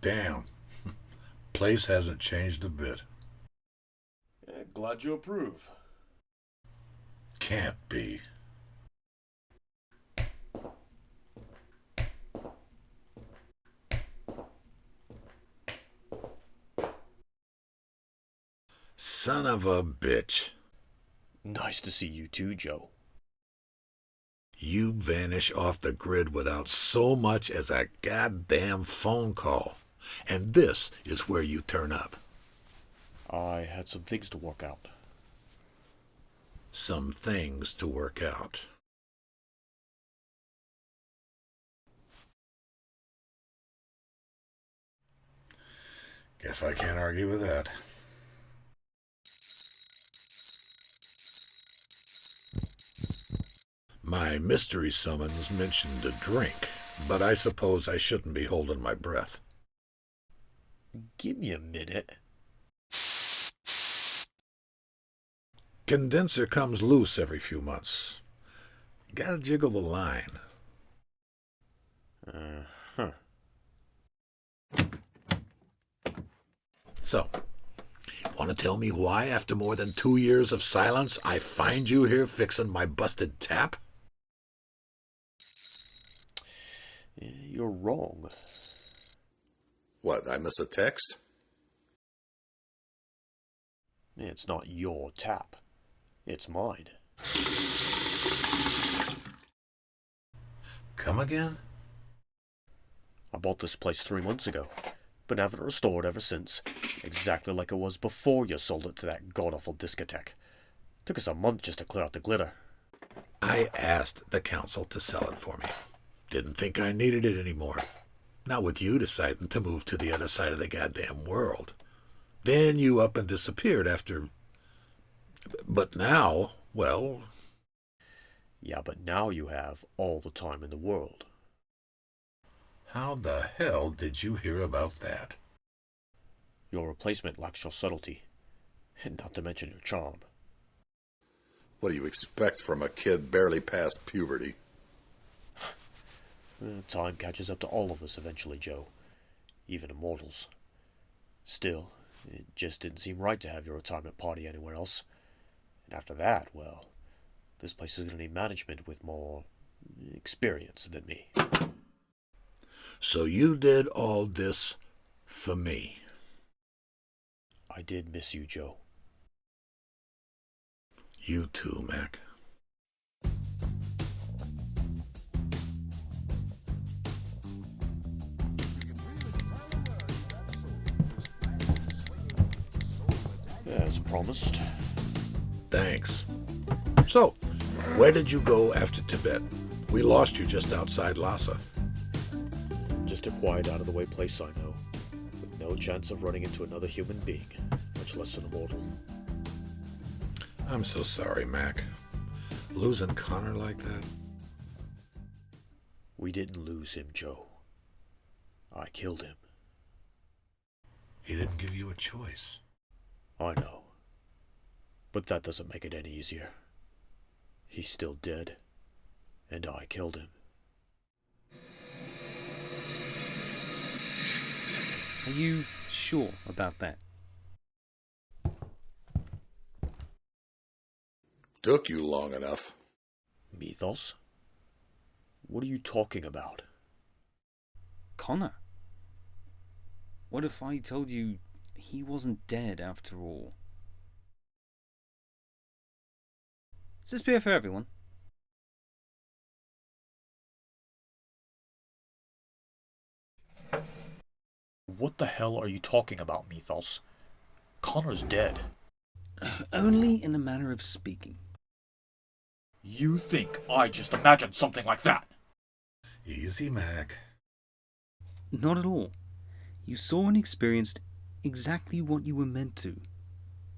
Damn. Place hasn't changed a bit. Glad you approve. Can't be. Son of a bitch. Nice to see you too, Joe. You vanish off the grid without so much as a goddamn phone call. And this is where you turn up. I had some things to work out. Some things to work out. Guess I can't argue with that. My mystery summons mentioned a drink, but I suppose I shouldn't be holding my breath. Give me a minute. Condenser comes loose every few months. Gotta jiggle the line. Huh. So, want to tell me why, after more than 2 years of silence, I find you here fixing my busted tap? You're wrong. What, I miss a text? It's not your tap. It's mine. Come again? I bought this place 3 months ago. Been having it restored ever since. Exactly like it was before you sold it to that god-awful discotheque. Took us a month just to clear out the glitter. I asked the council to sell it for me. Didn't think I needed it anymore. Not with you deciding to move to the other side of the goddamn world. Then you up and disappeared after... But now, well... Yeah, but now you have all the time in the world. How the hell did you hear about that? Your replacement lacks your subtlety. And not to mention your charm. What do you expect from a kid barely past puberty? Time catches up to all of us eventually, Joe. Even immortals. Still, it just didn't seem right to have your retirement party anywhere else. And after that, well, this place is going to need management with more experience than me. So you did all this for me? I did miss you, Joe. You too, Mac. As promised. Thanks. So, where did you go after Tibet? We lost you just outside Lhasa. Just a quiet, out-of-the-way place, I know. With no chance of running into another human being, much less an immortal. I'm so sorry, Mac. Losing Connor like that? We didn't lose him, Joe. I killed him. He didn't give you a choice. I know. But that doesn't make it any easier. He's still dead. And I killed him. Are you sure about that? Took you long enough. Mythos? What are you talking about? Connor? What if I told you he wasn't dead after all? Is this fair for everyone? What the hell are you talking about, Mythos? Connor's dead. Only in a manner of speaking. You think I just imagined something like that? Easy, Mac. Not at all. You saw and experienced exactly what you were meant to.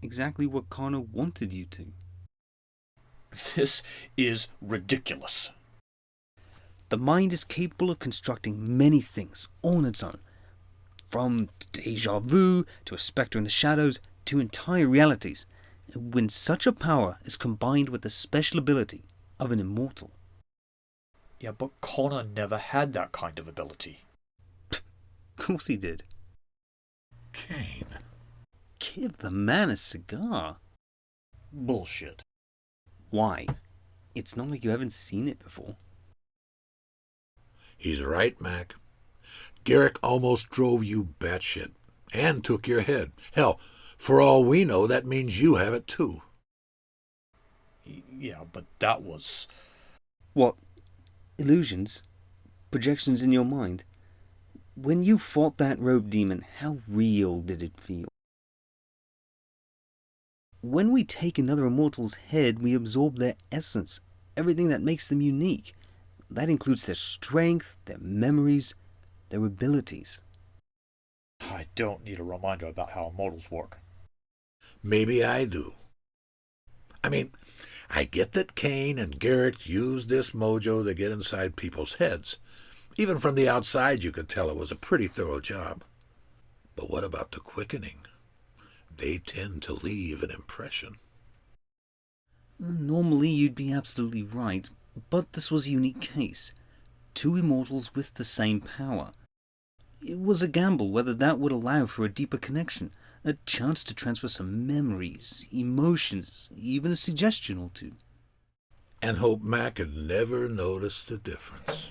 Exactly what Connor wanted you to. This is ridiculous. The mind is capable of constructing many things all on its own. From deja vu, to a spectre in the shadows, to entire realities. When such a power is combined with the special ability of an immortal. Yeah, but Connor never had that kind of ability. Of course he did. Kane. Give the man a cigar. Bullshit. Why? It's not like you haven't seen it before. He's right, Mac. Garrick almost drove you batshit and took your head. Hell, for all we know, that means you have it too. Yeah, but that was... What? Illusions? Projections in your mind? When you fought that robe demon, how real did it feel? When we take another immortal's head, we absorb their essence, everything that makes them unique. That includes their strength, their memories, their abilities. I don't need a reminder about how immortals work. Maybe I do. I mean, I get that Kane and Garrick used this mojo to get inside people's heads. Even from the outside you could tell it was a pretty thorough job. But what about the quickening? They tend to leave an impression. Normally you'd be absolutely right, but this was a unique case. Two immortals with the same power. It was a gamble whether that would allow for a deeper connection, a chance to transfer some memories, emotions, even a suggestion or two. And hope Mac had never noticed the difference.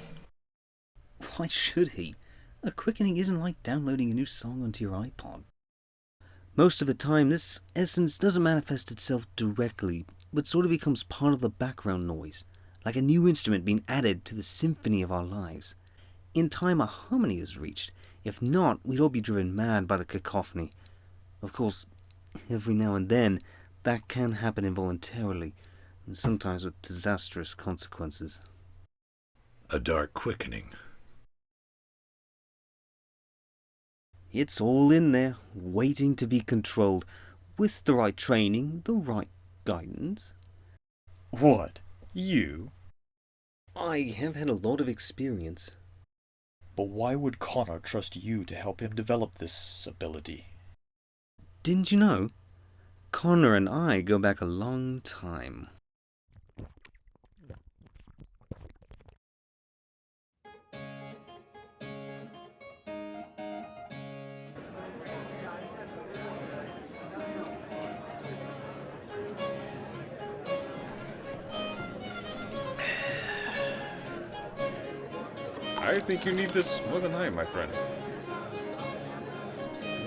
Why should he? A quickening isn't like downloading a new song onto your iPod. Most of the time, this essence doesn't manifest itself directly, but sort of becomes part of the background noise, like a new instrument being added to the symphony of our lives. In time, a harmony is reached. If not, we'd all be driven mad by the cacophony. Of course, every now and then, that can happen involuntarily, and sometimes with disastrous consequences. A dark quickening. It's all in there, waiting to be controlled, with the right training, the right guidance. What? You? I have had a lot of experience. But why would Connor trust you to help him develop this ability? Didn't you know? Connor and I go back a long time. I think you need this more than I, my friend.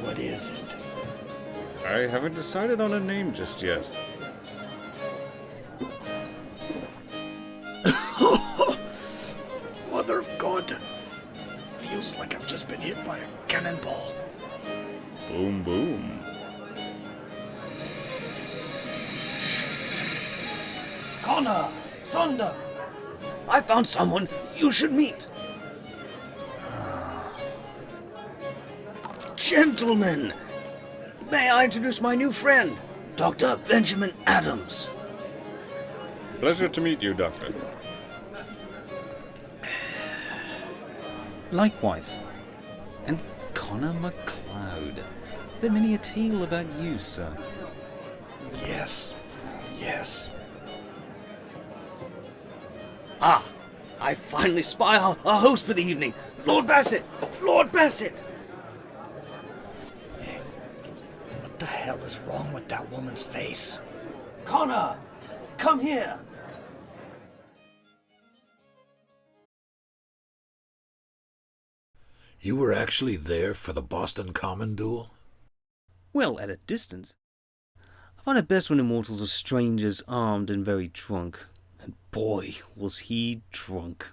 What is it? I haven't decided on a name just yet. Mother of God. Feels like I've just been hit by a cannonball. Boom, boom. Connor! Sonda! I found someone you should meet. Gentlemen, may I introduce my new friend, Dr. Benjamin Adams. Pleasure to meet you, Doctor. Likewise. And Connor MacLeod. Been many a tale about you, sir. Yes. Yes. Ah, I finally spy our host for the evening, Lord Bassett! Lord Bassett! What the hell is wrong with that woman's face? Connor, come here! You were actually there for the Boston Common duel? Well, at a distance. I find it best when immortals are strangers, armed and very drunk. And boy, was he drunk.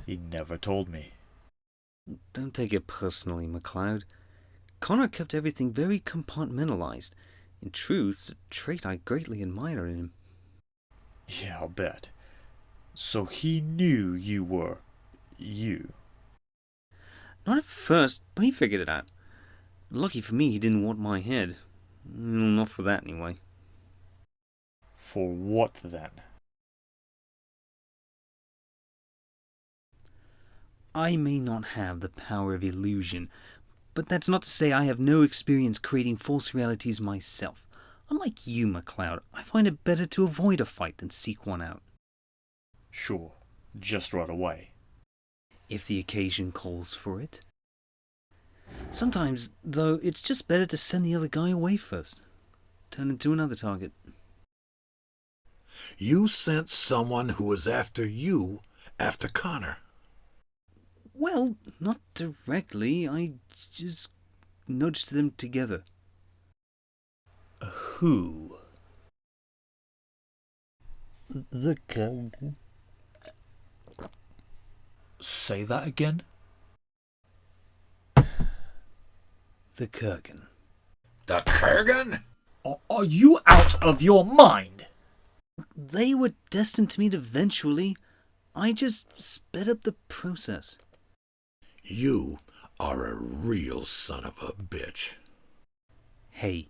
He never told me. Don't take it personally, MacLeod. Connor kept everything very compartmentalized. In truth, it's a trait I greatly admire in him. Yeah, I'll bet. So he knew you were... you. Not at first, but he figured it out. Lucky for me, he didn't want my head. Not for that, anyway. For what, then? I may not have the power of illusion, but that's not to say I have no experience creating false realities myself. Unlike you, MacLeod, I find it better to avoid a fight than seek one out. Sure, just right away. If the occasion calls for it. Sometimes, though, it's just better to send the other guy away first. Turn him to another target. You sent someone who was after you after Connor. Well, not directly. I just nudged them together. Who? The Kurgan. Say that again? The Kurgan. The Kurgan? Are you out of your mind? They were destined to meet eventually. I just sped up the process. You are a real son of a bitch. Hey,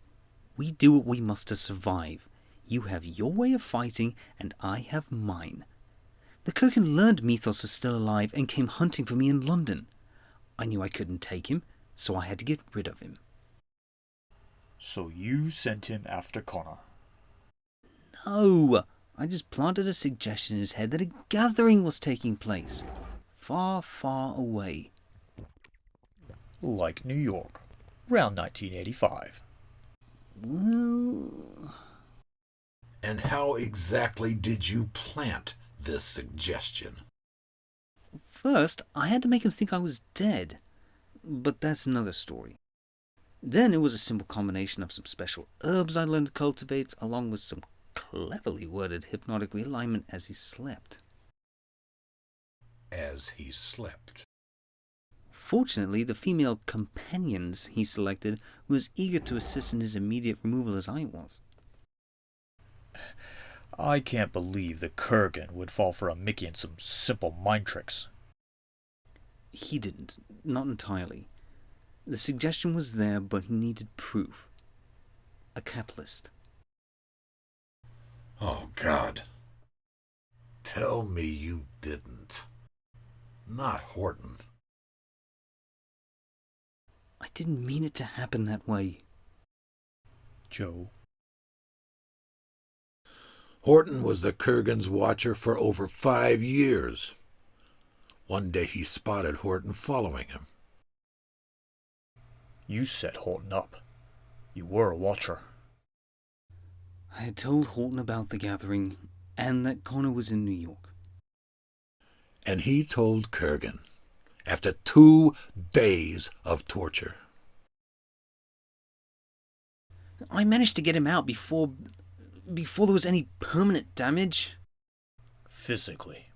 we do what we must to survive. You have your way of fighting, and I have mine. The Kurgan learned Mythos was still alive and came hunting for me in London. I knew I couldn't take him, so I had to get rid of him. So you sent him after Connor? No, I just planted a suggestion in his head that a gathering was taking place. Far, far away. Like New York, round 1985. Well... And how exactly did you plant this suggestion? First, I had to make him think I was dead. But that's another story. Then it was a simple combination of some special herbs I learned to cultivate, along with some cleverly worded hypnotic realignment as he slept. As he slept. Fortunately, the female companions he selected were as eager to assist in his immediate removal as I was. I can't believe the Kurgan would fall for a Mickey and some simple mind tricks. He didn't. Not entirely. The suggestion was there, but he needed proof. A catalyst. Oh, God. Tell me you didn't. Not Horton. I didn't mean it to happen that way. Joe. Horton was the Kurgan's watcher for over 5 years. One day he spotted Horton following him. You set Horton up. You were a watcher. I had told Horton about the gathering, and that Connor was in New York. And he told Kurgan, after 2 days of torture. I managed to get him out before there was any permanent damage. Physically.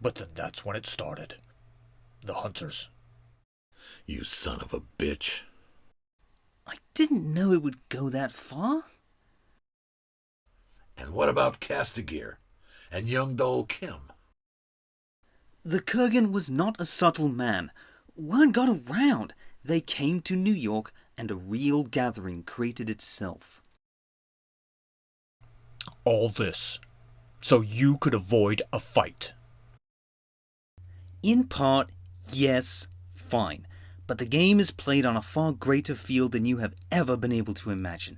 But then that's when it started. The hunters. You son of a bitch. I didn't know it would go that far. And what about Castigear and young Dole Kim? The Kurgan was not a subtle man. Word got around. They came to New York, and a real gathering created itself. All this, so you could avoid a fight. In part, yes, fine. But the game is played on a far greater field than you have ever been able to imagine.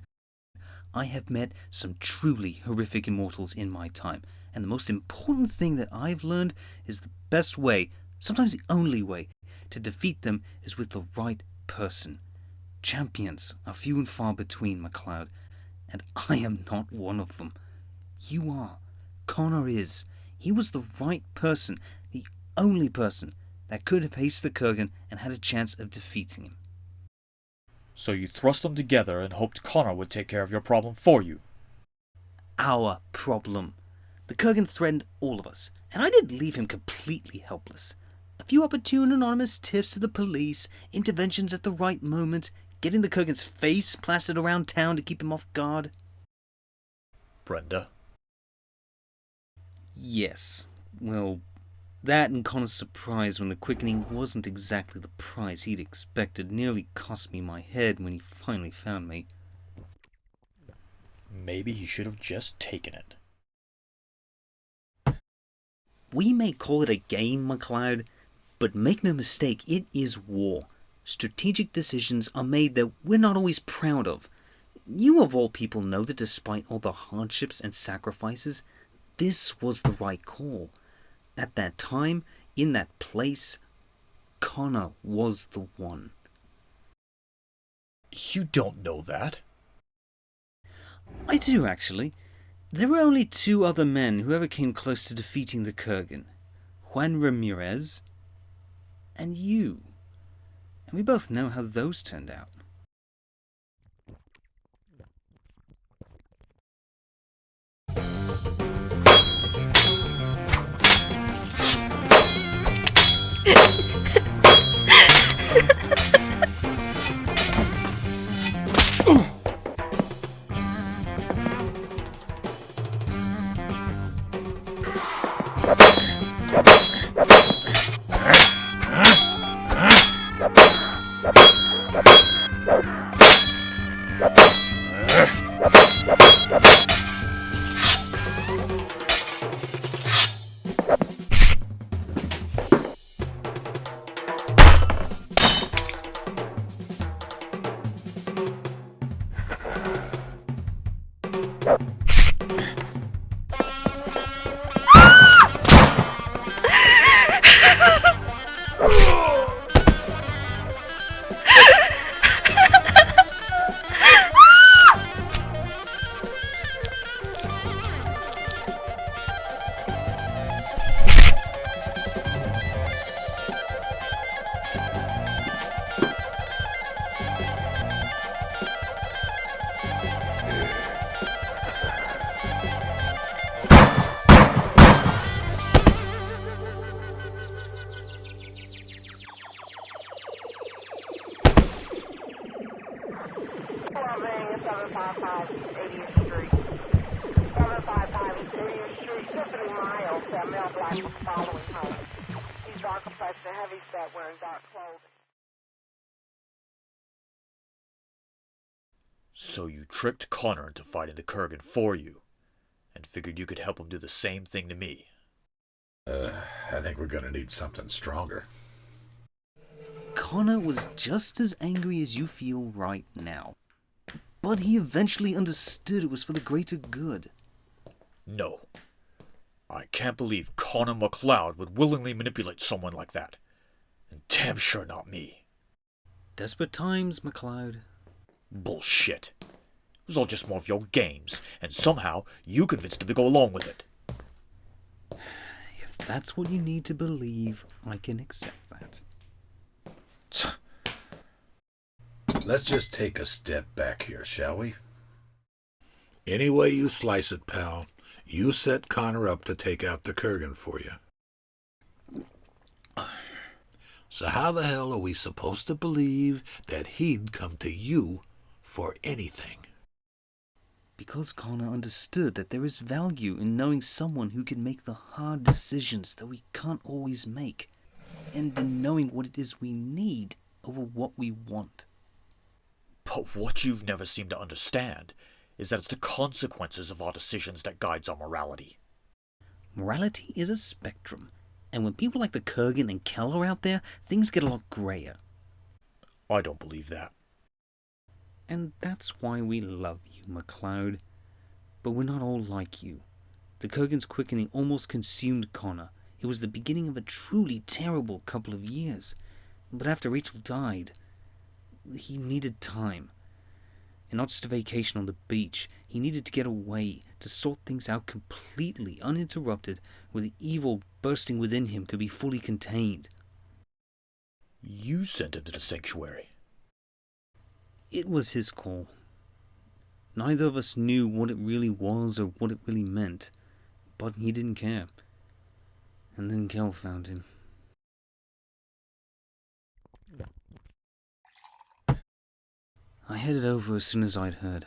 I have met some truly horrific immortals in my time, and the most important thing that I've learned is the best way, sometimes the only way, to defeat them is with the right person. Champions are few and far between, MacLeod, and I am not one of them. You are. Connor is. He was the right person, the only person that could have faced the Kurgan and had a chance of defeating him. So you thrust them together and hoped Connor would take care of your problem for you. Our problem. The Kurgan threatened all of us, and I didn't leave him completely helpless. A few opportune anonymous tips to the police, interventions at the right moment, getting the Kurgan's face plastered around town to keep him off guard. Brenda. Yes. Well, that and Connor's surprise when the quickening wasn't exactly the prize he'd expected nearly cost me my head when he finally found me. Maybe he should have just taken it. We may call it a game, MacLeod, but make no mistake, it is war. Strategic decisions are made that we're not always proud of. You of all people know that despite all the hardships and sacrifices, this was the right call. At that time, in that place, Connor was the one. You don't know that. I do, actually. There were only two other men who ever came close to defeating the Kurgan. Juan Ramirez and you. And we both know how those turned out. So you tricked Connor into fighting the Kurgan for you, and figured you could help him do the same thing to me. I think we're gonna need something stronger. Connor was just as angry as you feel right now. But he eventually understood it was for the greater good. No. I can't believe Connor MacLeod would willingly manipulate someone like that. And damn sure not me. Desperate times, MacLeod. Bullshit. It was all just more of your games, and somehow you convinced him to go along with it. If that's what you need to believe, I can accept that. Let's just take a step back here, shall we? Any way you slice it, pal, you set Connor up to take out the Kurgan for you. So how the hell are we supposed to believe that he'd come to you for anything? Because Connor understood that there is value in knowing someone who can make the hard decisions that we can't always make, and in knowing what it is we need over what we want. But what you've never seemed to understand is that it's the consequences of our decisions that guides our morality. Morality is a spectrum, and when people like the Kurgan and Kell are out there, things get a lot grayer. I don't believe that. And that's why we love you, MacLeod. But we're not all like you. The Kurgan's quickening almost consumed Connor. It was the beginning of a truly terrible couple of years. But after Rachel died, he needed time. And not just a vacation on the beach. He needed to get away, to sort things out completely, uninterrupted, where the evil bursting within him could be fully contained. You sent him to the sanctuary. It was his call. Neither of us knew what it really was or what it really meant, but he didn't care. And then Kell found him. I headed over as soon as I'd heard.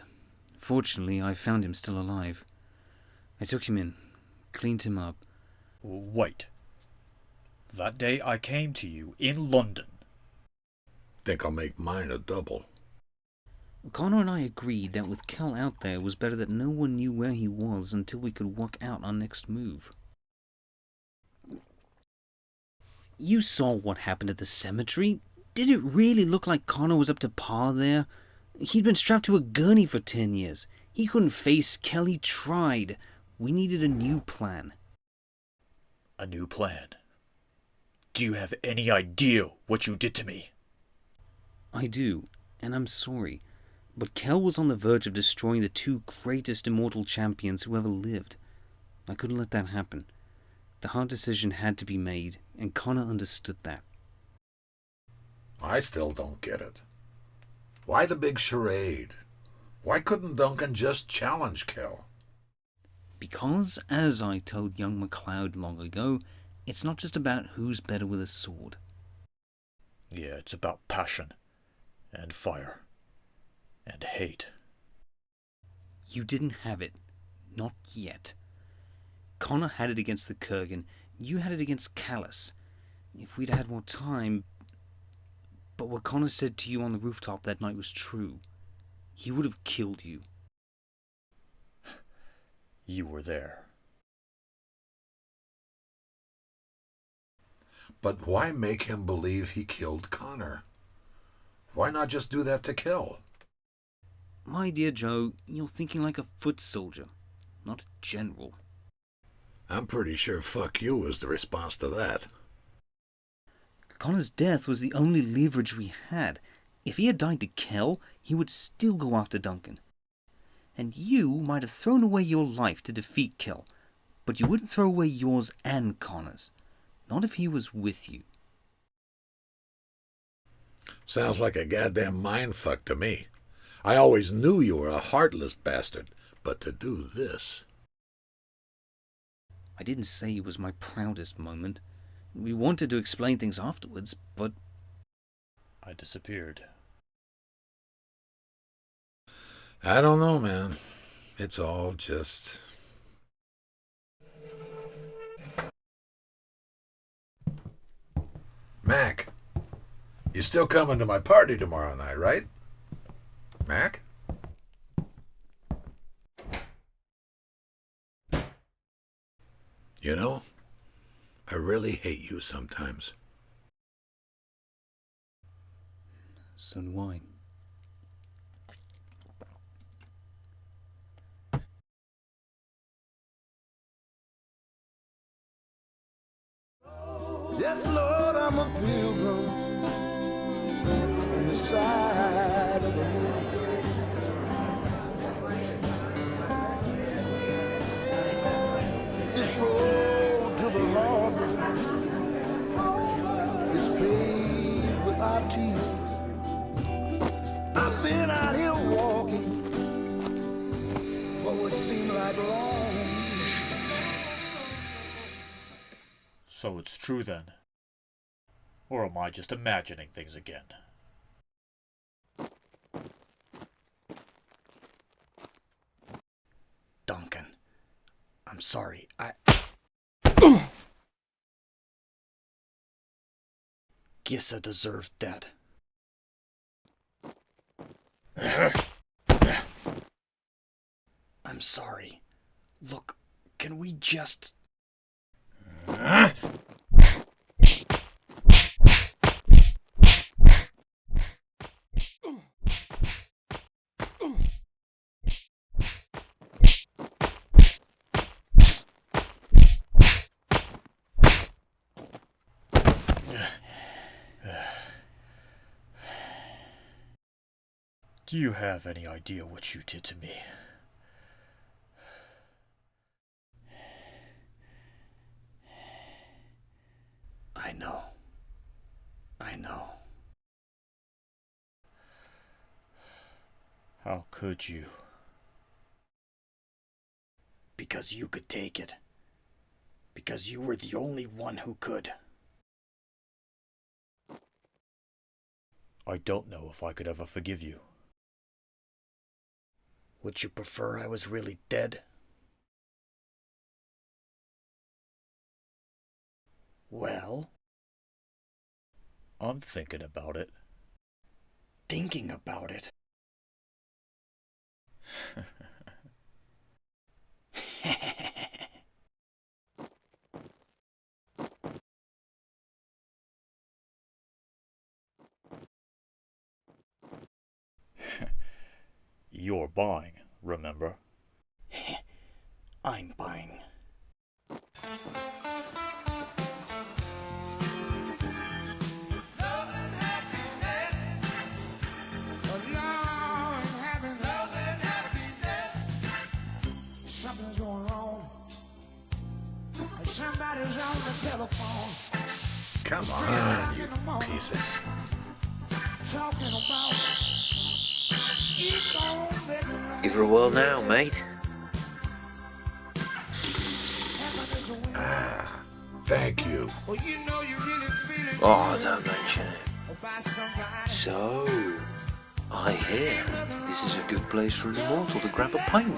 Fortunately, I found him still alive. I took him in, cleaned him up. Wait. That day I came to you in London. Think I'll make mine a double. Connor and I agreed that with Kell out there, it was better that no one knew where he was until we could work out our next move. You saw what happened at the cemetery. Did it really look like Connor was up to par there? He'd been strapped to a gurney for 10 years. He couldn't face Kell. He tried. We needed a new plan. A new plan? Do you have any idea what you did to me? I do. And I'm sorry, but Kell was on the verge of destroying the two greatest immortal champions who ever lived. I couldn't let that happen. The hard decision had to be made, and Connor understood that. I still don't get it. Why the big charade? Why couldn't Duncan just challenge Kell? Because, as I told young MacLeod long ago, it's not just about who's better with a sword. Yeah, it's about passion, and fire, and hate. You didn't have it. Not yet. Connor had it against the Kurgan. You had it against Callus. If we'd had more time... But what Connor said to you on the rooftop that night was true. He would have killed you. You were there. But why make him believe he killed Connor? Why not just do that to Kell? My dear Joe, you're thinking like a foot soldier, not a general. I'm pretty sure fuck you was the response to that. Connor's death was the only leverage we had. If he had died to Kell, he would still go after Duncan. And you might have thrown away your life to defeat Kell, but you wouldn't throw away yours and Connor's. Not if he was with you. Sounds like a goddamn mindfuck to me. I always knew you were a heartless bastard, but to do this... I didn't say it was my proudest moment. We wanted to explain things afterwards, but... I disappeared. I don't know, man. It's all just... Mac, you still coming to my party tomorrow night, right? Mac? You know, I really hate you sometimes. So do I. Yes, Lord, I'm a pilgrim on the side of the road. This road to the Lord is paved with our tears. I've been out here walking for what seemed like long years. So it's true then? Or am I just imagining things again? Duncan, I'm sorry, Gissa deserves dead. I'm sorry. Look, can we just... Do you have any idea what you did to me? I know. I know. How could you? Because you could take it. Because you were the only one who could. I don't know if I could ever forgive you. Would you prefer I was really dead? Well? I'm thinking about it. Thinking about it? You're buying, remember? I'm buying. Somebody's on the telephone Come on, you piece of... talking about she's gonna make it right. Give her a whirl now, mate. Heaven is a winner. Thank you. Well, you know you really feel it. Oh, don't mention it. By somebody. So, I hear this is a good place for an immortal to grab a pint.